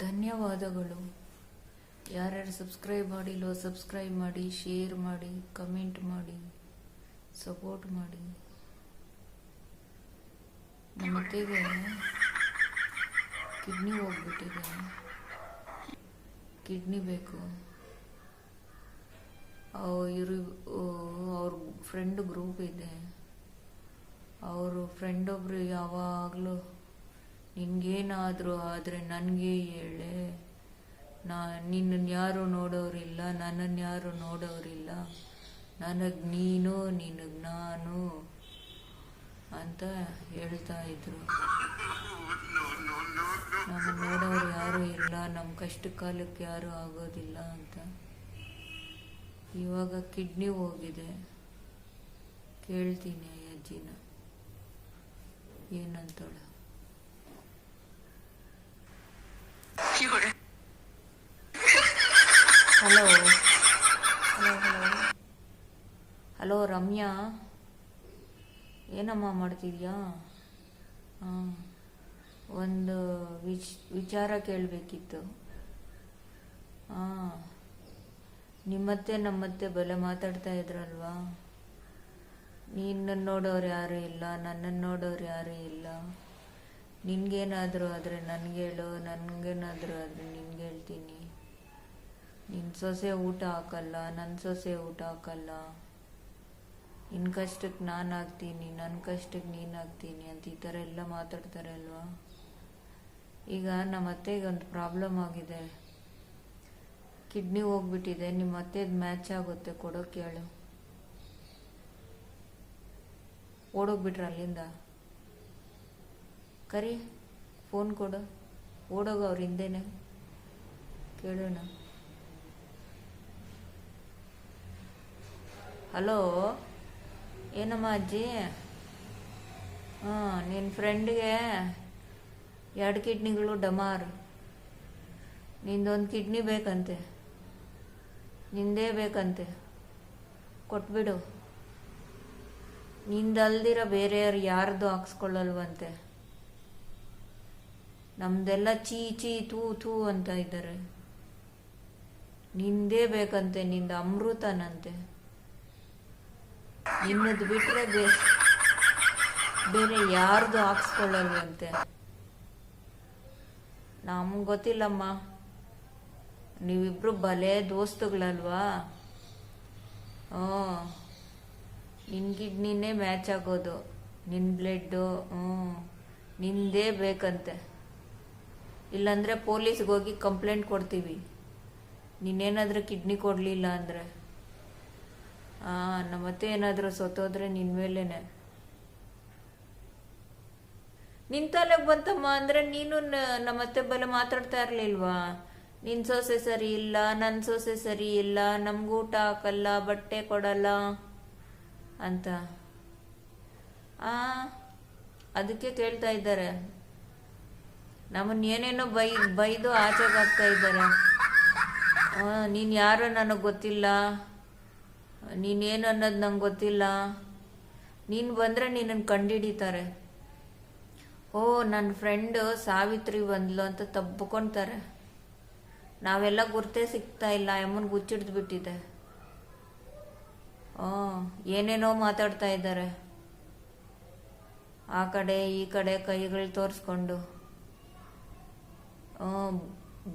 ಧನ್ಯವಾದಗಳು. ಯಾರ್ಯಾರು subscribe ಮಾಡಿಲ್ವೋ subscribe ಮಾಡಿ, ಶೇರ್ ಮಾಡಿ, ಕಮೆಂಟ್ ಮಾಡಿ, ಸಪೋರ್ಟ್ ಮಾಡಿ. ನಮ್ಮ ಅತ್ತೆಗೆ ಕಿಡ್ನಿ ಹೋಗ್ಬಿಟ್ಟಿದೆ, ಕಿಡ್ನಿ ಬೇಕು. ಅವ್ರ ಫ್ರೆಂಡ್ ಗ್ರೂಪ್ ಇದೆ. ಅವರು ಫ್ರೆಂಡ್ ಒಬ್ರು ಯಾವಾಗಲೂ ನಿನ್ಗೇನಾದರೂ ಆದರೆ ನನಗೆ ಹೇಳೆ, ನಿನ್ನನ್ನು ಯಾರು ನೋಡೋರಿಲ್ಲ, ನನ್ನನ್ನು ಯಾರು ನೋಡೋರಿಲ್ಲ, ನನಗೆ ನೀನು ನಿನಗೆ ನಾನು ಅಂತ ಹೇಳ್ತಾ ಇದ್ರು. ನಮ್ಮನ್ನು ನೋಡೋರು ಯಾರೂ ಇಲ್ಲ, ನಮ್ಮ ಕಷ್ಟ ಕಾಲಕ್ಕೆ ಯಾರೂ ಆಗೋದಿಲ್ಲ ಅಂತ. ಇವಾಗ ಕಿಡ್ನಿ ಹೋಗಿದೆ. ಕೇಳ್ತೀನಿ ಅಜ್ಜಿನ ಏನಂತಾಳೆ. Hello hello hello hello Ramya, ಏನಮ್ಮ ಮಾಡ್ತಿದ್ಯಾ? ಹಾಂ, ಒಂದು ವಿಚಾರ ಕೇಳಬೇಕಿತ್ತು. ಹಾಂ, ನಿಮ್ಮತ್ತೆ ನಮ್ಮತ್ತೆ ಬಲೆ ಮಾತಾಡ್ತಾ ಇದ್ರಲ್ವಾ, ನಿನ್ನನ್ನು ನೋಡೋರು ಯಾರೂ ಇಲ್ಲ, ನನ್ನನ್ನು ನೋಡೋರು ಯಾರೂ ಇಲ್ಲ, ನಿನ್ಗೇನಾದರೂ ಆದರೆ ನನಗೆ ಹೇಳು, ನನಗೇನಾದರೂ ಆದರೆ ನಿನ್ಗೆ ಹೇಳ್ತೀನಿ. ನಿನ್ನ ಸೊಸೆ ಊಟ ಹಾಕಲ್ಲ, ನನ್ನ ಸೊಸೆ ಊಟ ಹಾಕಲ್ಲ, ನಿನ್ನ ಕಷ್ಟಕ್ಕೆ ನಾನು ಆಗ್ತೀನಿ, ನನ್ನ ಕಷ್ಟಕ್ಕೆ ನೀನು ಆಗ್ತೀನಿ ಅಂತ ಈ ಥರ ಎಲ್ಲ ಮಾತಾಡ್ತಾರೆ ಅಲ್ವಾ. ಈಗ ನಮ್ಮ ಅತ್ತೆಗೆ ಒಂದು ಪ್ರಾಬ್ಲಮ್ ಆಗಿದೆ, ಕಿಡ್ನಿ ಹೋಗ್ಬಿಟ್ಟಿದೆ. ನಿಮ್ಮ ಅತ್ತೆದು ಮ್ಯಾಚ್ ಆಗುತ್ತೆ, ಕೊಡೋಕೆ ಹೇಳು. ಓಡೋಗ್ಬಿಟ್ರ ಅಲ್ಲಿಂದ? ಕರಿ, ಫೋನ್ ಕೊಡು, ಓಡೋಗ ಅವ್ರ ಹಿಂದೆನೆ, ಕೇಳೋಣ. ಹಲೋ, ಏನಮ್ಮ ಅಜ್ಜಿ? ಹಾಂ, ನಿನ್ನ ಫ್ರೆಂಡ್ಗೆ 2 ಕಿಡ್ನಿಗಳು ಡಮಾರ್. ನಿಂದೊಂದು ಕಿಡ್ನಿ ಬೇಕಂತೆ, ನಿಂದೇ ಬೇಕಂತೆ, ಕೊಟ್ಬಿಡು. ನಿಂದಲ್ದಿರ ಬೇರೆಯವ್ರು ಯಾರ್ದು ಹಾಕ್ಸ್ಕೊಳ್ಳಲ್ವಂತೆ. ನಮ್ದೆಲ್ಲ ಚೀ ಚೀ ತೂ ತೂ ಅಂತ ಇದ್ದಾರೆ. ನಿಂದೇ ಬೇಕಂತೆ, ನಿಂದ ಅಮೃತನಂತೆ. ನಿನ್ನದು ಬಿಟ್ರೆ ಬೇರೆ ಯಾರ್ದು ಹಾಕ್ಸ್ಕೊಳ್ಳಲ್ವಂತೆ. ನಮ್ಗೆ ಗೊತ್ತಿಲ್ಲಮ್ಮ, ನೀವಿಬ್ರು ಬಲೆ ದೋಸ್ತುಗಳಲ್ವಾ. ನಿನ್ನ ಕಿಡ್ನಿನೇ ಮ್ಯಾಚ್ ಆಗೋದು, ನಿನ್ನ ಬ್ಲಡ್ಡು. ನಿಂದೇ ಬೇಕಂತೆ, ಇಲ್ಲಾಂದರೆ ಪೊಲೀಸ್ಗೆ ಹೋಗಿ ಕಂಪ್ಲೇಂಟ್ ಕೊಡ್ತೀವಿ, ನೀನೇನಾದರೂ ಕಿಡ್ನಿ ಕೊಡಲಿಲ್ಲ ಅಂದರೆ. ನಮ್ಮತ್ತೆ ಏನಾದರೂ ಸತ್ತೋದ್ರೆ ನಿನ್ನ ಮೇಲೇನೆ. ನಿನ್ನ ತಲೆಗೆ ಬಂತಮ್ಮ ಅಂದರೆ ನೀನು ನಮ್ಮತ್ತೆ ಬಲೆ ಮಾತಾಡ್ತಾ ಇರಲಿಲ್ವಾ? ನಿನ್ನ ಸೊಸೆ ಸರಿ ಇಲ್ಲ, ನನ್ನ ಸೊಸೆ ಸರಿ ಇಲ್ಲ, ನಮ್ಗೆ ಊಟ ಹಾಕಲ್ಲ, ಬಟ್ಟೆ ಕೊಡಲ್ಲ ಅಂತ. ಅದಕ್ಕೆ ಕೇಳ್ತಾ ಇದ್ದಾರೆ, ನಮ್ಮನ್ನು ಏನೇನೋ ಬೈದು ಆಚೆಗೆ ಹಾಕ್ತಾ ಇದ್ದಾರೆ. ನೀನು ಯಾರೋ ನನಗೆ ಗೊತ್ತಿಲ್ಲ, ನೀನೇನು ಅನ್ನೋದು ನಂಗೆ ಗೊತ್ತಿಲ್ಲ, ನೀನು ಬಂದರೆ ನಿನ್ನನ್ನು ಕಂಡುಹಿಡಿತಾರೆ. ನನ್ನ ಫ್ರೆಂಡು ಸಾವಿತ್ರಿ ಬಂದ್ಲು ಅಂತ ತಬ್ಕೊಳ್ತಾರೆ. ನಾವೆಲ್ಲ ಗುರ್ತೇ ಸಿಗ್ತಾ ಇಲ್ಲ, ಅಮ್ಮನಿಗೆ ಹುಚ್ಚಿಡ್ದು ಬಿಟ್ಟಿದೆ. ಏನೇನೋ ಮಾತಾಡ್ತಾ ಇದ್ದಾರೆ, ಆ ಕಡೆ ಈ ಕಡೆ ಕೈಗಳು ತೋರಿಸ್ಕೊಂಡು.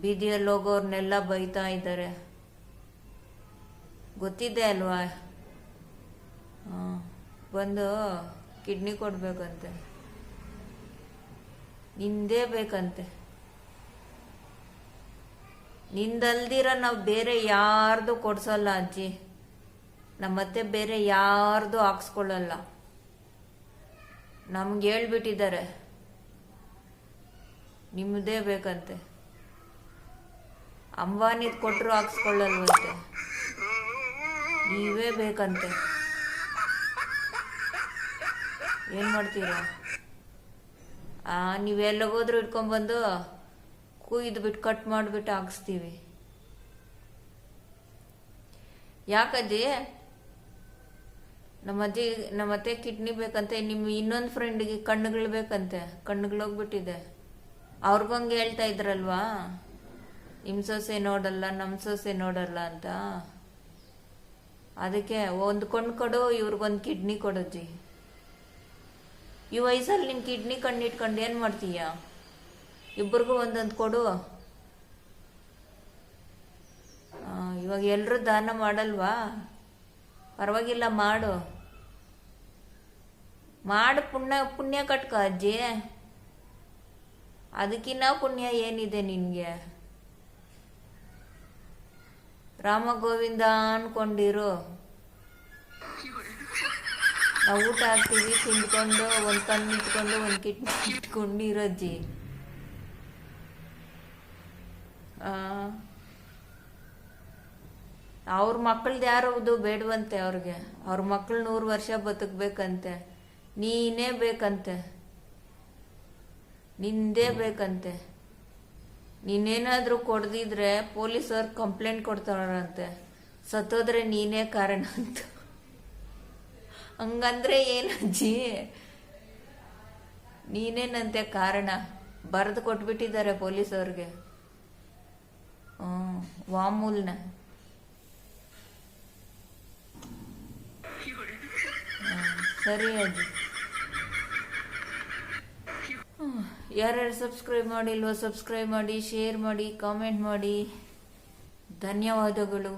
ಬೀದಿಯಲ್ಲಿ ಹೋಗೋರ್ನೆಲ್ಲ ಬೈತಾ ಇದ್ದಾರೆ, ಗೊತ್ತಿದೆ ಅಲ್ವಾ. ಬಂದು ಕಿಡ್ನಿ ಕೊಡ್ಬೇಕಂತೆ, ನಿಂದೇ ಬೇಕಂತೆ. ನಿಂದಲ್ದಿರ ನಾವು ಬೇರೆ ಯಾರ್ದು ಕೊಡ್ಸಲ್ಲ ಅಜ್ಜಿ, ನಮ್ಮತ್ತೆ ಬೇರೆ ಯಾರ್ದು ಹಾಕ್ಸ್ಕೊಳ್ಳಲ್ಲ. ನಮ್ಗೆ ಹೇಳ್ಬಿಟ್ಟಿದ್ದಾರೆ, ನಿಮ್ಮದೇ ಬೇಕಂತೆ. ಅಂಬಾನಿದ್ ಕೊಟ್ಟರು ಹಾಕ್ಸ್ಕೊಳ್ಳಲ್ವಂತೆ, ನೀವೇ ಬೇಕಂತೆ. ಏನು ಮಾಡ್ತೀರಾ? ನೀವೆಲ್ಲಗೋದ್ರೂ ಇಟ್ಕೊಂಡ್ಬಂದು ಕುಯ್ದು ಬಿಟ್ಟು ಕಟ್ ಮಾಡಿಬಿಟ್ಟು ಹಾಕಿಸ್ತೀವಿ. ಯಾಕಜ್ಜಿ? ನಮ್ಮತ್ತೆ ಕಿಡ್ನಿ ಬೇಕಂತೆ. ನಿಮ್ಮ ಇನ್ನೊಂದು ಫ್ರೆಂಡಿಗೆ ಕಣ್ಣುಗಳು ಬೇಕಂತೆ, ಕಣ್ಣುಗಳು ಹೋಗ್ಬಿಟ್ಟಿದೆ. ಅವ್ರಿಗಂಗೆ ಹೇಳ್ತಾ ಇದ್ರಲ್ವಾ. ನಿಮ್ಮ ಸೊಸೆ ನೋಡಲ್ಲ ನಮ್ಮ ಸೊಸೆ ನೋಡಲ್ಲ ಅಂತ. ಅದಕ್ಕೆ ಒಂದು ಕಣ್ಣು ಕೊಡು, ಇವ್ರಿಗೊಂದು ಕಿಡ್ನಿ ಕೊಡಜ್ಜಿ. ಈ ವಯಸ್ಸಲ್ಲಿ ನಿನ್ ಕಿಡ್ನಿ ಕಣ್ಣಿಟ್ಕೊಂಡು ಏನು ಮಾಡ್ತೀಯ? ಇಬ್ಬರಿಗೂ ಒಂದೊಂದು ಕೊಡು. ಇವಾಗ ಎಲ್ಲರೂ ದಾನ ಮಾಡಲ್ವಾ? ಪರವಾಗಿಲ್ಲ, ಮಾಡು ಪುಣ್ಯ ಪುಣ್ಯ ಕಟ್ಕ ಅಜ್ಜಿ. ಅದಕ್ಕಿನ್ನ ಪುಣ್ಯ ಏನಿದೆ ನಿನ್ಗೆ? ರಾಮ ಗೋವಿಂದ ಅನ್ಕೊಂಡಿರು. ನಾವು ಊಟ ಹಾಕ್ತೀವಿ, ತಿಂದ್ಕೊಂಡು ಒಂದು ಕಣ್ಣು ಇಟ್ಕೊಂಡು ಒಂದು ಕಿಡ್ನಿ ಇಟ್ಕೊಂಡು ಇರಜ್ಜಿ. ಅವ್ರ ಮಕ್ಕಳ್ದು ಯಾರದು ಬೇಡವಂತೆ ಅವ್ರಿಗೆ. ಅವ್ರ ಮಕ್ಕಳು 100 ವರ್ಷ ಬದುಕಬೇಕಂತೆ. ನೀನೇ ಬೇಕಂತೆ, ನಿಂದೇ ಬೇಕಂತೆ. ನೀನೇನಾದ್ರೂ ಕೊಡ್ದಿದ್ರೆ ಪೊಲೀಸವ್ರು ಕಂಪ್ಲೇಂಟ್ ಕೊಡ್ತಾರಂತೆ, ಸತ್ತೋದ್ರೆ ನೀನೇ ಕಾರಣ ಅಂತ. ಹಂಗಂದ್ರೆ ಏನಜ್ಜಿ? ನೀನೇನಂತೆ ಕಾರಣ? ಬರೆದು ಕೊಟ್ಬಿಟ್ಟಿದ್ದಾರೆ ಪೊಲೀಸವ್ರಿಗೆ. ವಾಮೂಲ್ನ. ಸರಿ ಅಜ್ಜಿ. ಯಾರ್ಯಾರು ಸಬ್ಸ್ಕ್ರೈಬ್ ಮಾಡಿಲ್ವೋ ಸಬ್ಸ್ಕ್ರೈಬ್ ಮಾಡಿ, ಶೇರ್ ಮಾಡಿ, ಕಾಮೆಂಟ್ ಮಾಡಿ. ಧನ್ಯವಾದಗಳು.